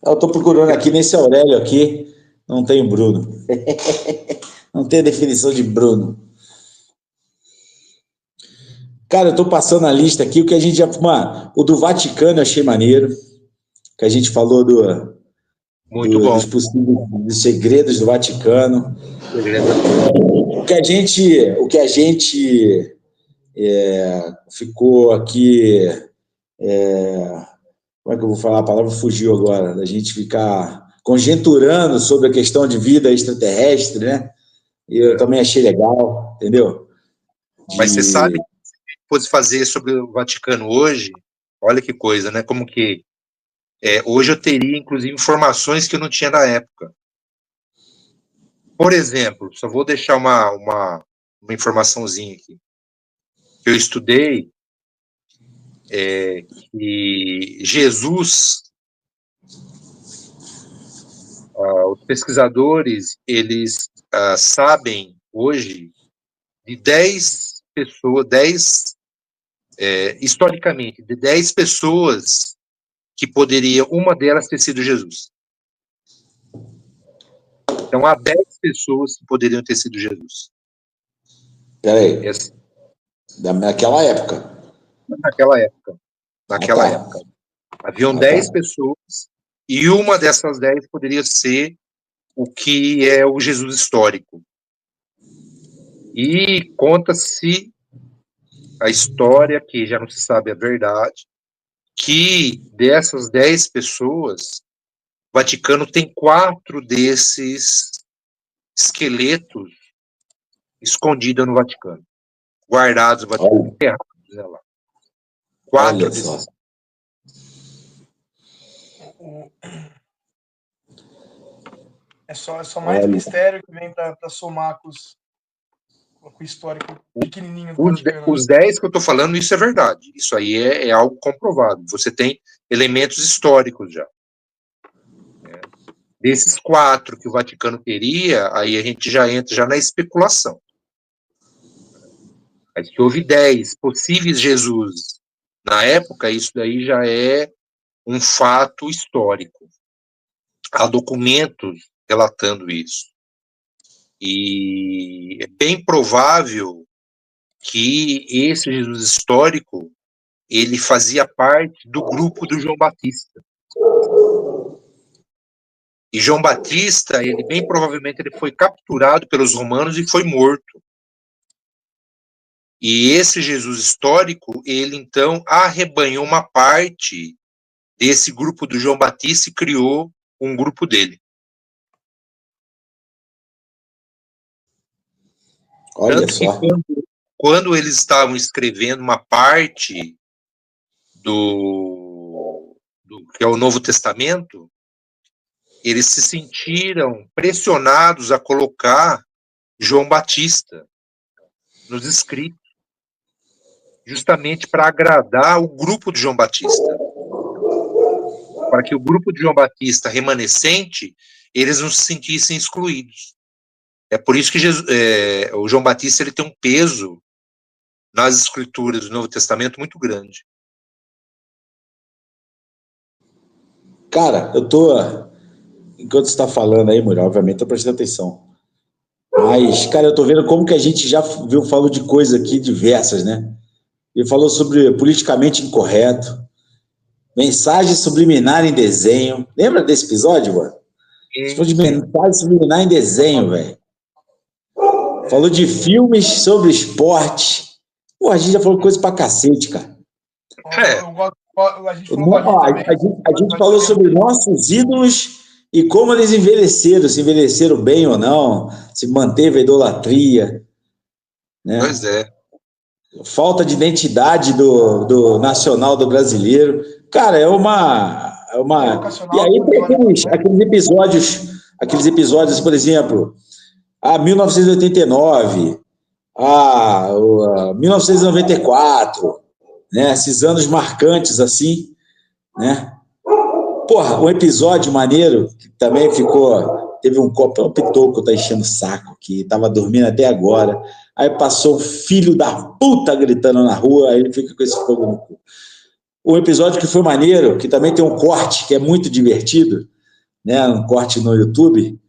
Eu estou procurando aqui, nesse Aurélio aqui, não tem Bruno. Não tem a definição de Bruno. Cara, eu estou passando a lista aqui, o que a gente já... o do Vaticano eu achei maneiro, que a gente falou dos possíveis segredos do Vaticano. O que a gente ficou aqui... como é que eu vou falar? A palavra fugiu agora. Da gente ficar conjecturando sobre a questão de vida extraterrestre, né? E eu também achei legal, entendeu? Mas você sabe que se fosse fazer sobre o Vaticano hoje, olha que coisa, né? Como que hoje eu teria, inclusive, informações que eu não tinha na época. Por exemplo, só vou deixar uma informaçãozinha aqui. Eu estudei que Jesus, os pesquisadores, eles sabem hoje de 10 pessoas, historicamente, de 10 pessoas que poderia uma delas ter sido Jesus. Então, há 10 pessoas que poderiam ter sido Jesus. Peraí. Naquela época. Naquela época. Haviam 10 pessoas e uma dessas 10 poderia ser o que é o Jesus histórico. E conta-se a história, que já não se sabe a verdade, que dessas 10 pessoas, o Vaticano tem 4 desses esqueletos escondidos no Vaticano, guardados no Vaticano, enterrados, né, lá. 4 Olha desses. só. É só mais mistério que vem para somar com o histórico pequenininho do Vaticano. Os 10 que eu estou falando, isso é verdade. Isso aí é algo comprovado. Você tem elementos históricos já. Desses 4 que o Vaticano teria, aí a gente já entra já na especulação. Mas que houve 10 possíveis Jesus na época, isso daí já é um fato histórico. Há documentos relatando isso. E é bem provável que esse Jesus histórico, ele fazia parte do grupo do João Batista. E João Batista, ele bem provavelmente ele foi capturado pelos romanos e foi morto. E esse Jesus histórico, ele então arrebanhou uma parte desse grupo do João Batista e criou um grupo dele. Olha Tanto só. que quando eles estavam escrevendo uma parte do que é o Novo Testamento, eles se sentiram pressionados a colocar João Batista nos escritos, justamente para agradar o grupo de João Batista, para que o grupo de João Batista remanescente, eles não se sentissem excluídos. É por isso que o João Batista ele tem um peso nas escrituras do Novo Testamento muito grande. Cara, enquanto você está falando aí, Muriel, obviamente estou prestando atenção. Mas, cara, eu tô vendo como que a gente já falou de coisas aqui diversas, né? Ele falou sobre politicamente incorreto, mensagem subliminar em desenho. Lembra desse episódio, mano? Você falou de mensagem subliminar em desenho, velho. Falou de filmes sobre esporte. Pô, a gente já falou coisa pra cacete, cara. A gente falou sobre nossos ídolos e como eles envelheceram, se envelheceram bem ou não, se manteve a idolatria. Né? Pois é. Falta de identidade do nacional do brasileiro. Cara, é uma... E aí tem aqueles episódios, por exemplo, 1989, 1994, né? Esses anos marcantes assim, né? Porra, um episódio maneiro que também teve um pitoco tá enchendo o saco aqui, tava dormindo até agora, aí passou um filho da puta gritando na rua, aí ele fica com esse fogo no cu. Um episódio que foi maneiro, que também tem um corte que é muito divertido, né? Um corte no YouTube,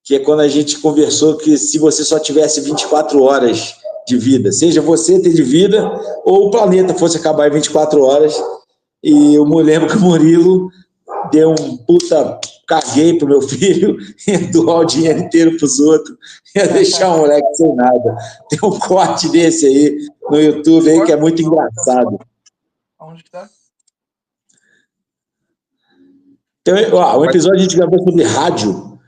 que é quando a gente conversou que se você só tivesse 24 horas de vida, seja você ter de vida ou o planeta fosse acabar em 24 horas, e eu me lembro que o Murilo deu um puta caguei pro meu filho, ia doar o dinheiro inteiro pros outros, ia deixar o moleque sem nada. Tem um corte desse aí no YouTube aí que é muito engraçado. Aonde que tá? Então, o episódio a gente gravou sobre rádio,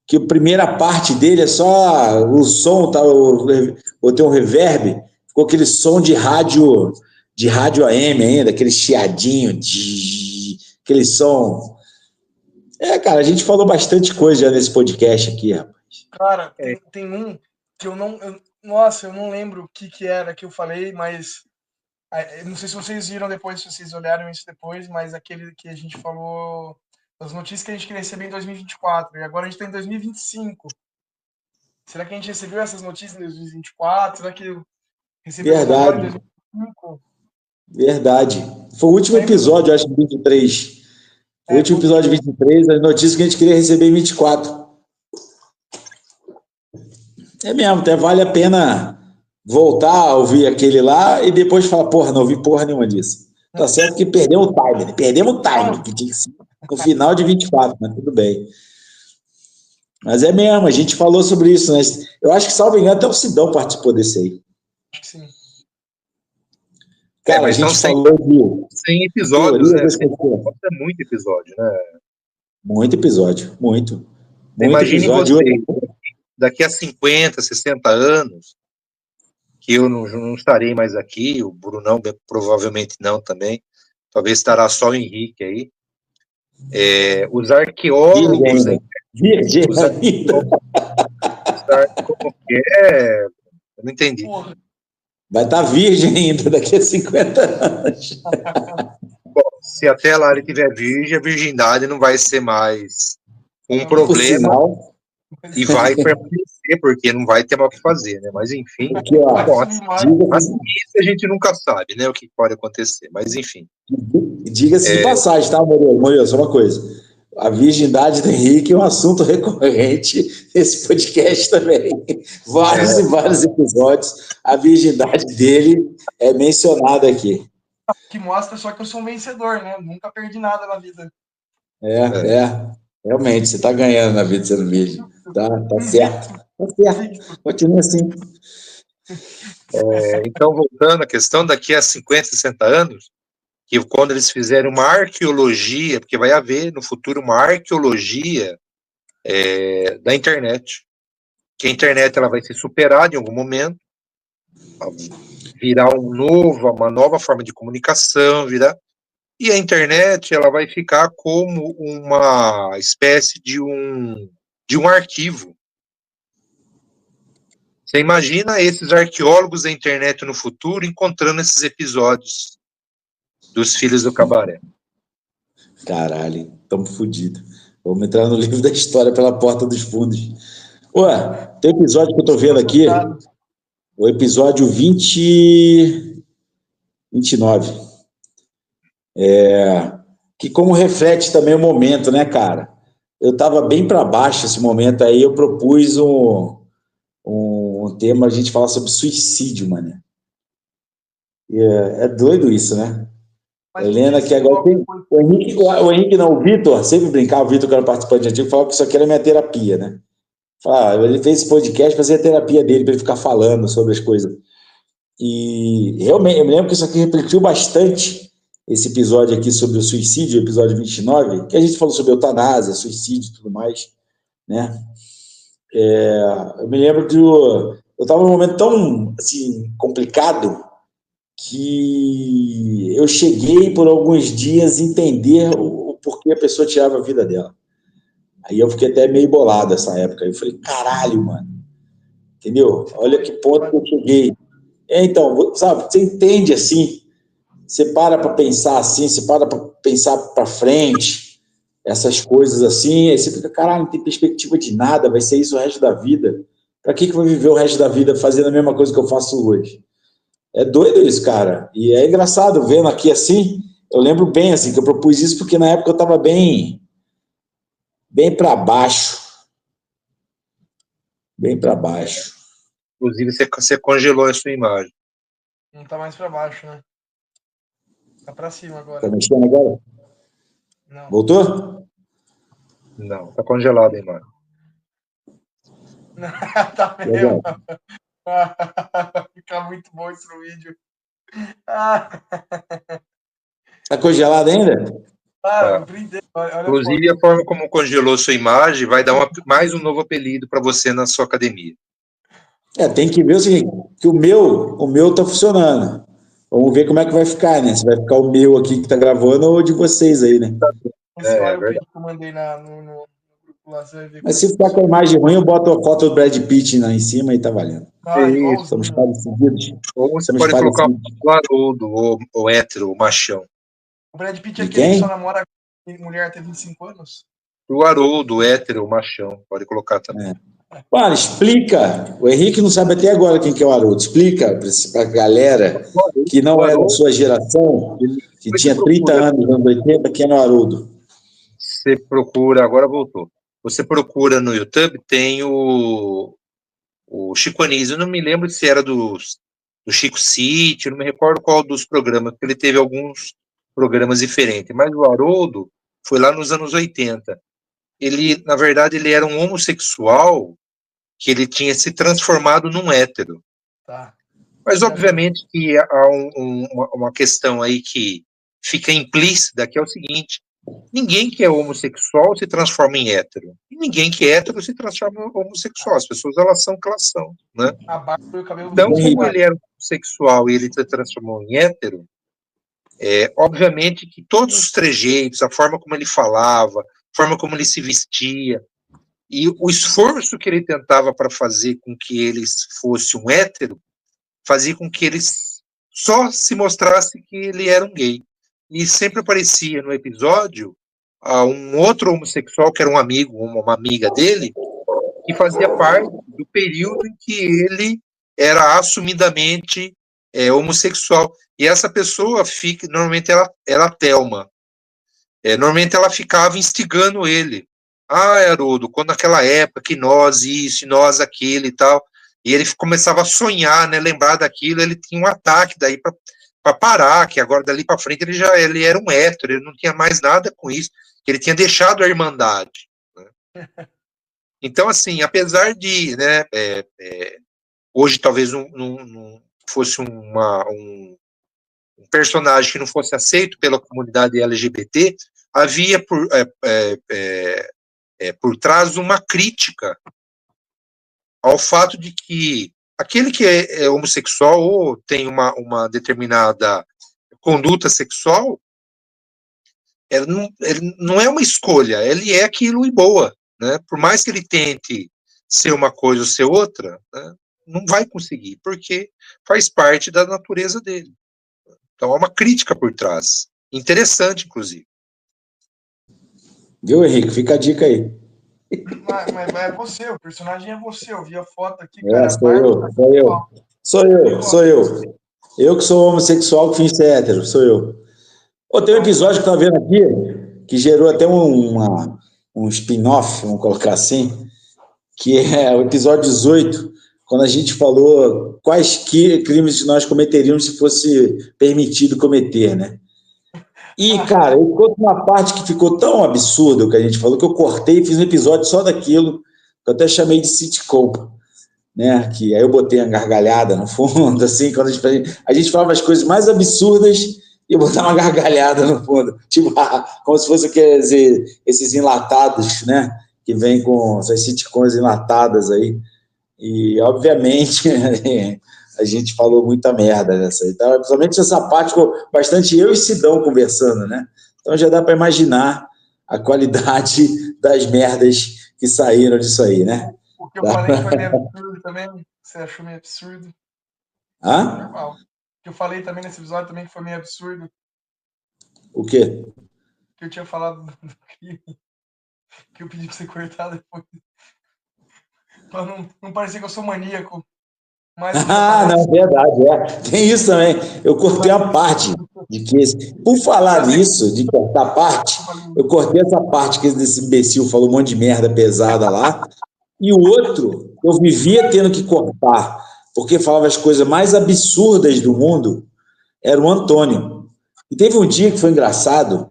que a primeira parte dele é só o som, tá, ou tem um reverb, ficou aquele som de rádio AM ainda, aquele chiadinho, aquele som. Cara, a gente falou bastante coisa já nesse podcast aqui, rapaz. Cara, tem um que eu não lembro o que era que eu falei, mas não sei se vocês viram depois, se vocês olharam isso depois, mas aquele que a gente falou das notícias que a gente queria receber em 2024, e agora a gente está em 2025. Será que a gente recebeu essas notícias em 2024? Será que recebeu agora em 2025? Verdade. Foi o último episódio, acho, de 23. O último episódio de 23, as notícias que a gente queria receber em 24. É mesmo, até vale a pena voltar a ouvir aquele lá e depois falar, porra, não ouvi porra nenhuma disso. Tá certo que perdemos o time, que tinha que ser no final de 24, mas tudo bem. Mas é mesmo, a gente falou sobre isso, né? Eu acho que, salvo engano, até o Sidão participou desse aí. Acho que sim. Cara, a gente falou de 100 episódios, né? É muito episódio, né? Muito episódio, muito Imagine episódio. você daqui a 50, 60 anos, que eu não estarei mais aqui, o Brunão provavelmente não também, talvez estará só o Henrique aí, os arqueólogos, Virgem ainda. como que é? Eu não entendi. Porra. Vai estar virgem ainda daqui a 50 anos. Bom, se até lá ele tiver virgem, a virgindade não vai ser mais um problema e vai permanecer, porque não vai ter mais o que fazer, né? Mas enfim, aqui, ó, bom, assim, isso a gente nunca sabe, né? O que pode acontecer, mas enfim. Diga-se de passagem, tá, Murilo? Só uma coisa. A virgindade do Henrique é um assunto recorrente nesse podcast também. Vários e vários episódios, a virgindade dele é mencionada aqui. Que mostra só que eu sou um vencedor, né? Nunca perdi nada na vida. Realmente, você está ganhando na vida sendo virgem. Tá certo. Tá certo. Continua assim. Então, voltando à questão, daqui a 50, 60 anos, que quando eles fizerem uma arqueologia, porque vai haver no futuro uma arqueologia da internet, que a internet ela vai ser superada em algum momento, virar uma nova forma de comunicação, e a internet ela vai ficar como uma espécie de um arquivo. Você imagina esses arqueólogos da internet no futuro encontrando esses episódios dos Filhos do Cabaré. Caralho, estamos fodidos. Vamos entrar no livro da história pela porta dos fundos. Ué, tem episódio que eu tô vendo aqui, o episódio 29. Que como reflete também o momento, né, cara? Eu tava bem para baixo esse momento aí, eu propus um tema, a gente fala sobre suicídio, mano. É doido isso, né? Helena, que agora tem. O Henrique não, o Vitor, sempre brincava, o Vitor, que era participante antigo, falava que isso aqui era minha terapia, né? Ele fez esse podcast para fazer a terapia dele, para ele ficar falando sobre as coisas. E realmente, eu me lembro que isso aqui refletiu bastante, esse episódio aqui sobre o suicídio, o episódio 29, que a gente falou sobre eutanásia, suicídio e tudo mais, né? Eu me lembro que eu estava num momento tão assim, complicado que eu cheguei por alguns dias a entender o porquê a pessoa tirava a vida dela. Aí eu fiquei até meio bolado nessa época. Eu falei, caralho, mano. Entendeu? Olha que ponto que eu cheguei. Então, sabe, você entende assim, você para pensar assim, você para pensar para frente, essas coisas assim, aí você fica, caralho, não tem perspectiva de nada, vai ser isso o resto da vida. Para que eu vou viver o resto da vida fazendo a mesma coisa que eu faço hoje? É doido isso, cara. E é engraçado vendo aqui assim, eu lembro bem assim, que eu propus isso porque na época eu estava bem para baixo. Bem para baixo. Inclusive, você congelou a sua imagem. Não tá mais para baixo, né? Tá para cima agora. Tá mexendo agora? Não. Voltou? Não, tá congelada a imagem. Tá mesmo. Fica muito bom esse vídeo. Tá congelado ainda? Tá. Eu brindei. Olha Inclusive, a forma como congelou sua imagem vai dar mais um novo apelido para você na sua academia. Tem que ver o seguinte, que o meu tá funcionando. Vamos ver como é que vai ficar, né? Se vai ficar o meu aqui que tá gravando ou o de vocês aí, né? Olha o vídeo que eu mandei no grupo lá, você vai ver. Mas se ficar com a imagem ruim, eu boto a foto do Brad Pitt lá em cima e tá valendo. Isso. Somos parecidos. Ou você pode colocar o Haroldo, o hétero, o machão. O Brad Pitt é aquele que só namora mulher até 25 anos? O Haroldo, o hétero, o machão. Pode colocar também. Mano, explica. O Henrique não sabe até agora quem que é o Haroldo. Explica pra galera que não é da sua geração, que tinha 30 anos, nos anos 80, quem é o Haroldo. Você procura, agora voltou. Você procura no YouTube, tem o Chico Anísio. Eu não me lembro se era do Chico City, eu não me recordo qual dos programas, porque ele teve alguns programas diferentes. Mas o Haroldo foi lá nos anos 80. Ele, na verdade, ele era um homossexual que ele tinha se transformado num hétero. Tá. Mas, obviamente, que há uma questão aí que fica implícita, que é o seguinte: ninguém que é homossexual se transforma em hétero. E ninguém que é hétero se transforma em homossexual. As pessoas, elas são o que elas são, né? A barba e o cabelo Então, do como ele era homossexual e ele se transformou em hétero, obviamente que todos os trejeitos, a forma como ele falava, a forma como ele se vestia, e o esforço que ele tentava para fazer com que ele fosse um hétero, fazia com que ele só se mostrasse que ele era um gay. E sempre aparecia no episódio um outro homossexual, que era um amigo, uma amiga dele, que fazia parte do período em que ele era assumidamente homossexual. E essa pessoa normalmente era a Thelma. Normalmente ela ficava instigando ele. Haroldo, quando naquela época que nós isso, nós aquilo e tal, e ele começava a sonhar, né, lembrar daquilo, ele tinha um ataque daí para parar, que agora dali para frente ele era um hétero, ele não tinha mais nada com isso, que ele tinha deixado a irmandade. Né? Então, assim, apesar de, né, hoje talvez não fosse um personagem que não fosse aceito pela comunidade LGBT, havia por trás uma crítica ao fato de que aquele que é homossexual ou tem uma determinada conduta sexual, ele não é uma escolha, ele é aquilo e boa, né? Por mais que ele tente ser uma coisa ou ser outra, né? Não vai conseguir, porque faz parte da natureza dele. Então há uma crítica por trás, interessante, inclusive. Viu, Henrique? Fica a dica aí. Mas é você, o personagem é você. Eu vi a foto aqui, cara. Sou eu. Eu que sou homossexual que finge ser hétero, sou eu. Tem um episódio que tá vendo aqui, que gerou até um spin-off, vamos colocar assim, que é o episódio 18, quando a gente falou quais crimes nós cometeríamos se fosse permitido cometer, né? E, cara, eu ficou uma parte que ficou tão absurda o que a gente falou, que eu cortei e fiz um episódio só daquilo, que eu até chamei de sitcom, né? Que aí eu botei uma gargalhada no fundo, assim, quando a gente falava as coisas mais absurdas e eu botava uma gargalhada no fundo, tipo, como se fosse esses enlatados, né? Que vem com essas sitcoms enlatadas aí. E, obviamente, a gente falou muita merda nessa. Então, principalmente essa parte ficou bastante eu e Sidão conversando, né? Então já dá para imaginar a qualidade das merdas que saíram disso aí, né? O que eu falei foi meio absurdo também. Você achou meio absurdo? Hã? O que eu falei também nesse episódio também que foi meio absurdo. O quê? Que eu tinha falado do crime. Que eu pedi pra você cortar depois. Pra não parecer que eu sou maníaco. Mas não, verdade, Tem isso também. Eu cortei a parte de que, por falar nisso, de cortar parte, eu cortei essa parte que esse imbecil falou um monte de merda pesada lá, e o outro, eu vivia tendo que cortar, porque falava as coisas mais absurdas do mundo, era o Antônio. E teve um dia que foi engraçado,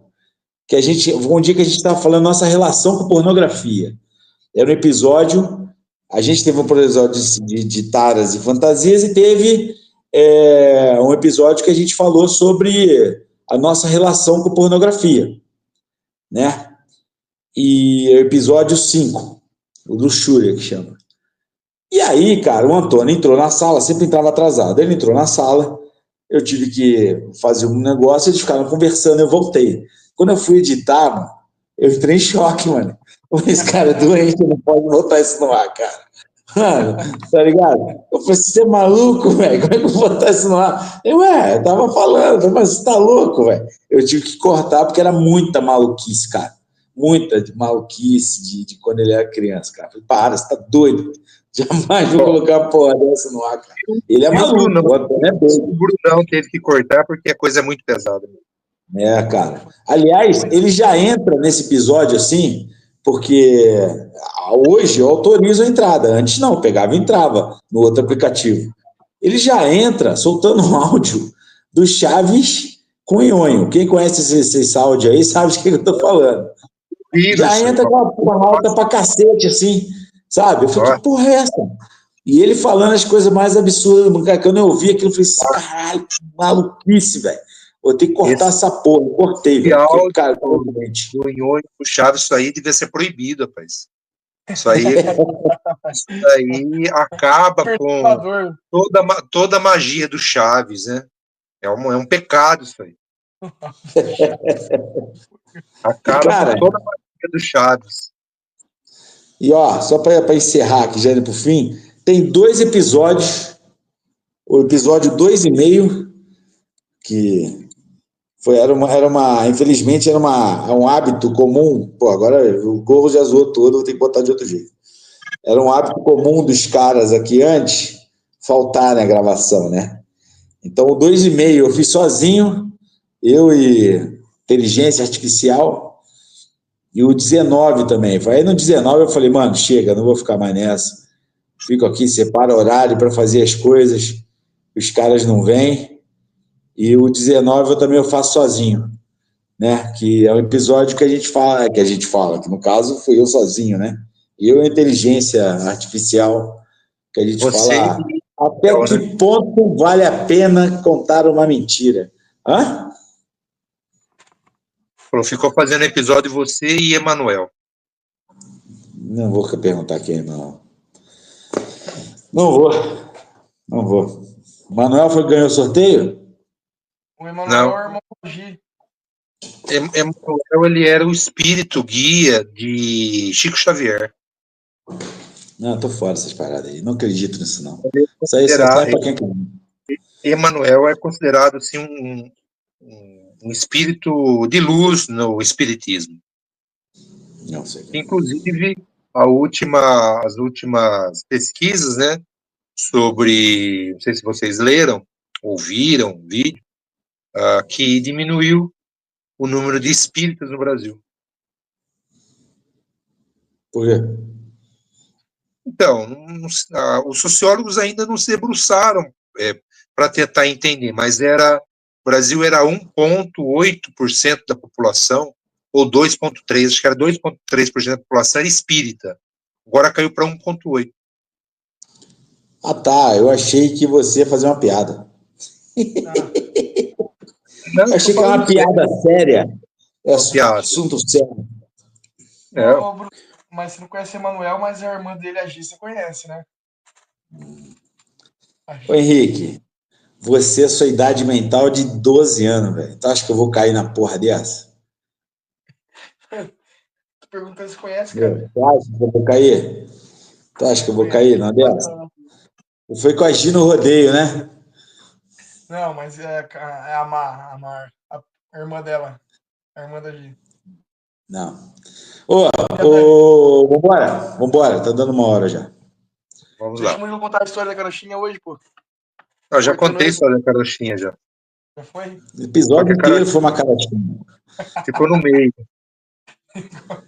que um dia que a gente estava falando nossa relação com pornografia. Era um episódio... A gente teve um episódio de taras e fantasias e teve um episódio que a gente falou sobre a nossa relação com pornografia, né? E o episódio 5, o Luxúria, que chama. E aí, cara, o Antônio entrou na sala, sempre entrava atrasado. Ele entrou na sala, eu tive que fazer um negócio, eles ficaram conversando, eu voltei. Quando eu fui editar, mano, eu entrei em choque, mano. Esse cara é doente, não pode botar isso no ar, cara. Mano, tá ligado? Eu falei, você é maluco, velho? Como é que eu vou botar isso no ar? Eu tava falando, mas você tá louco, velho? Eu tive que cortar porque era muita maluquice, cara. Muita maluquice de quando ele era criança, cara. Eu falei, para, você tá doido. Jamais vou colocar a porra dessa no ar, cara. Ele é maluco, o Antônio é doido. O Brunão teve que cortar porque a coisa é muito pesada. Cara. Aliás, ele já entra nesse episódio assim, porque hoje eu autorizo a entrada. Antes não, pegava e entrava no outro aplicativo. Ele já entra soltando um áudio do Chaves com Nhonho. Quem conhece esse áudio aí sabe de que eu tô falando. Já entra com uma alta pra cacete, assim, sabe? Eu falei, que porra é essa? E ele falando as coisas mais absurdas, quando eu ouvi aquilo, eu falei, caralho, que maluquice, velho. Vou ter que cortar essa porra. Eu cortei, velho. O Nhonho, o Chaves, isso aí devia ser proibido, rapaz. Isso aí acaba com toda a magia do Chaves, né? É um pecado isso aí. Acaba com toda a magia do Chaves. E ó, só para encerrar aqui, já indo pro fim, tem 2 episódios, o episódio 2,5, que infelizmente era um hábito comum. Pô, agora o Gorro já zoou todo, vou ter que botar de outro jeito. Era um hábito comum dos caras aqui antes faltar na gravação, né? Então o 2,5 eu fiz sozinho, eu e inteligência artificial, e o 19 também. Aí no 19 eu falei, mano, chega, não vou ficar mais nessa. Fico aqui, separo horário para fazer as coisas, os caras não vêm. E o 19 eu também faço sozinho, né? Que é um episódio que a gente fala, que no caso fui eu sozinho, né? Eu e a inteligência artificial, que a gente fala até que ponto vale a pena contar uma mentira. Hã? Ficou fazendo episódio você e Emanuel. Não vou perguntar quem, não. Não vou. O Manuel ganhou o sorteio? O Emanuel é o irmão do Gi. Emanuel, ele era o espírito guia de Chico Xavier. Não, tô fora dessas paradas aí. Não acredito nisso, não. Isso aí só sai pra quem quer. Emanuel é considerado assim, um espírito de luz no espiritismo. Não sei. Inclusive, as últimas pesquisas, né, sobre, não sei se vocês leram, ouviram vídeo, que diminuiu o número de espíritas no Brasil. Por quê? Então, os sociólogos ainda não se debruçaram para tentar entender, mas o Brasil era 1,8% da população, ou 2,3%, acho que era 2,3% da população era espírita. Agora caiu para 1,8%. Ah, tá. Eu achei que você ia fazer uma piada. Não, eu achei que era uma piada séria. É assunto sério. Bruno, mas você não conhece o Emanuel, mas a irmã dele, a Gi, você conhece, né? Ô, Henrique, você, sua idade mental de 12 anos, velho. Tu acha que eu vou cair na porra dessa? Tô perguntando se conhece, cara. Tu acha que eu vou cair? Tu acha que eu vou cair na dessa? Foi com a Gi no rodeio, né? Não, mas é a Mar, a irmã dela. A irmã da Gi. Não. Vambora. Tá dando uma hora já. Vamos lá. Deixa eu contar a história da carochinha hoje, pô. Eu já contei a história da carochinha, já. Já foi? O episódio inteiro foi uma carochinha. Ficou no meio.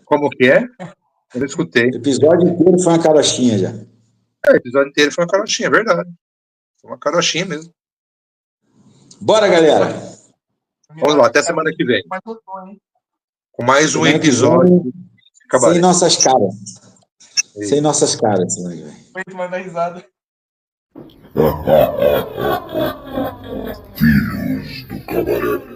Como que é? Eu não escutei. O episódio inteiro foi uma carochinha já. O episódio inteiro foi uma carochinha, é verdade. Foi uma carochinha mesmo. Bora, galera. Vamos lá, até semana que vem. Com mais um episódio. Sem nossas caras. Sem nossas caras semana que vem. Feito, mas dá risada. Filhos do Cabaré.